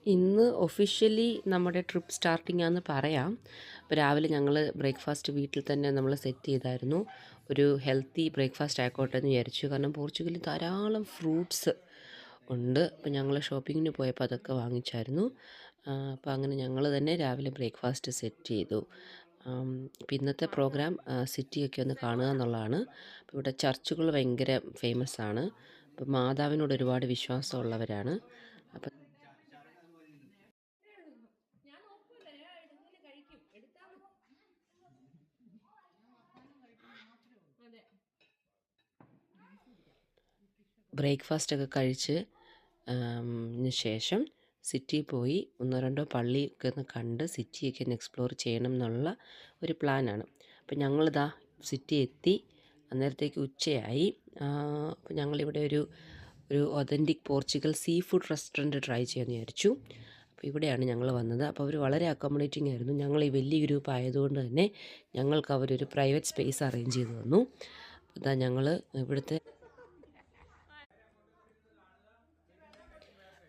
ഇന്ന് ഒഫീഷ്യലി നമ്മുടെ trip starting ആണെന്ന് പറയാം. അപ്പോൾ രാവിലെ ഞങ്ങൾ ബ്രേക്ക്ഫാസ്റ്റ് വീട്ടിൽ തന്നെ നമ്മൾ സെറ്റ് ചെയ്തായിരുന്നു. ഒരു ഹെൽത്തി ബ്രേക്ക്ഫാസ്റ്റ് ആയിക്കോട്ടെ എന്ന് വിചാരിച്ചു. കാരണം പോർച്ചുഗലിൽ ധാരാളം ഫ്രൂട്ട്സ് ഉണ്ട്. അപ്പോൾ ഞങ്ങൾ ഷോപ്പിങ്ങിന് പോയപ്പോൾ അതൊക്കെ വാങ്ങിച്ചായിരുന്നു. അപ്പോൾ അങ്ങനെ ഞങ്ങൾ തന്നെ രാവിലെ ബ്രേക്ക്ഫാസ്റ്റ് സെറ്റ് ചെയ്തു. അപ്പോൾ ഇന്നത്തെ പ്രോഗ്രാം സിറ്റിയൊക്കെ ഒന്ന് കാണുക എന്നുള്ളതാണ്. അപ്പോൾ ഇവിടെ ചർച്ചുകൾ ഭയങ്കര ഫേമസ് ആണ്. അപ്പോൾ മാതാവിനോട് ഒരുപാട് വിശ്വാസമുള്ളവരാണ്. അപ്പം ബ്രേക്ക്ഫാസ്റ്റൊക്കെ കഴിച്ച് ശേഷം സിറ്റിയിൽ പോയി ഒന്നോ രണ്ടോ പള്ളിയൊക്കെ ഒന്ന് കണ്ട് സിറ്റിയൊക്കെ ഒന്ന് എക്സ്പ്ലോർ ചെയ്യണം എന്നുള്ള ഒരു പ്ലാനാണ്. അപ്പം ഞങ്ങളിതാ സിറ്റി എത്തി. അന്നേരത്തേക്ക് ഉച്ചയായി. അപ്പോൾ ഞങ്ങളിവിടെ ഒരു authentic Portugal sea food restaurant try ചെയ്യാമെന്ന് വിചാരിച്ചു. അപ്പോൾ ഇവിടെയാണ് ഞങ്ങൾ വന്നത്. അപ്പോൾ അവർ വളരെ അക്കോമഡേറ്റിംഗ് ആയിരുന്നു. ഞങ്ങൾ ഈ വലിയ ഗ്രൂപ്പ് ആയതുകൊണ്ട് തന്നെ ഞങ്ങൾക്ക് അവരൊരു പ്രൈവറ്റ് സ്പേസ് അറേഞ്ച് ചെയ്ത് തന്നു. ഇതാ ഞങ്ങൾ ഇവിടുത്തെ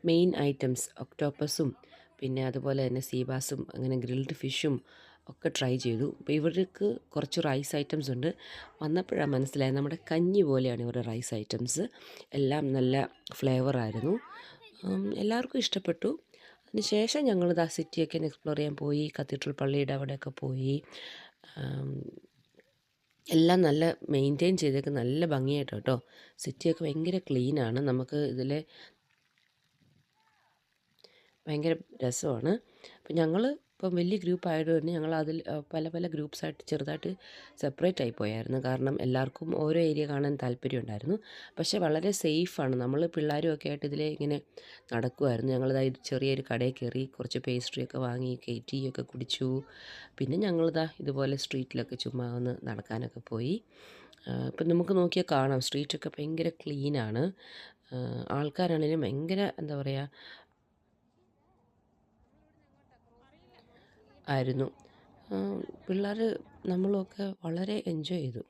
മെയിൻ ഐറ്റംസ് ഒക്ടോപ്പസും പിന്നെ അതുപോലെ തന്നെ സീബാസും അങ്ങനെ ഗ്രിൽഡ് ഫിഷും ഒക്കെ ട്രൈ ചെയ്തു. അപ്പോൾ ഇവർക്ക് കുറച്ച് റൈസ് ഐറ്റംസ് ഉണ്ട്. വന്നപ്പോഴാണ് മനസ്സിലായത് നമ്മുടെ കഞ്ഞി പോലെയാണ് ഇവരുടെ റൈസ് ഐറ്റംസ്. എല്ലാം നല്ല ഫ്ലേവറായിരുന്നു. എല്ലാവർക്കും ഇഷ്ടപ്പെട്ടു. അതിനുശേഷം ഞങ്ങൾ സിറ്റിയൊക്കെ എക്സ്പ്ലോർ ചെയ്യാൻ പോയി. കത്തീഡ്രൽ പള്ളിയുടെ അവിടെയൊക്കെ പോയി. എല്ലാം നല്ല മെയിൻറ്റെയിൻ ചെയ്തേക്ക് നല്ല ഭംഗിയായിട്ട് കേട്ടോ. സിറ്റിയൊക്കെ ഭയങ്കര ക്ലീനാണ്. നമുക്ക് ഇതിലെ ഭയങ്കര രസമാണ്. അപ്പം ഞങ്ങൾ ഇപ്പം വലിയ ഗ്രൂപ്പ് ആയതുകൊണ്ട് തന്നെ ഞങ്ങൾ അതിൽ പല പല ഗ്രൂപ്പ്സായിട്ട് ചെറുതായിട്ട് സെപ്പറേറ്റ് ആയി പോയായിരുന്നു. കാരണം എല്ലാവർക്കും ഓരോ ഏരിയ കാണാൻ താല്പര്യമുണ്ടായിരുന്നു. പക്ഷേ വളരെ സേഫാണ്. നമ്മൾ പിള്ളേരും ഒക്കെ ആയിട്ട് ഇതിലെ ഇങ്ങനെ നടക്കുമായിരുന്നു. ഞങ്ങളിതാ ചെറിയൊരു കടയിൽ കയറി കുറച്ച് പേസ്ട്രിയൊക്കെ വാങ്ങി ടീയൊക്കെ കുടിച്ചു. പിന്നെ ഞങ്ങളിതാ ഇതുപോലെ സ്ട്രീറ്റിലൊക്കെ ചുമ്മാ ഒന്ന് നടക്കാനൊക്കെ പോയി. ഇപ്പം നമുക്ക് നോക്കിയാൽ കാണാം സ്ട്രീറ്റൊക്കെ ഭയങ്കര ക്ലീനാണ്. ആൾക്കാരാണെങ്കിലും ഭയങ്കര എന്താ പറയുക ആയിരുന്നു. പിള്ളേർ നമ്മളൊക്കെ വളരെ എൻജോയ് ചെയ്തു.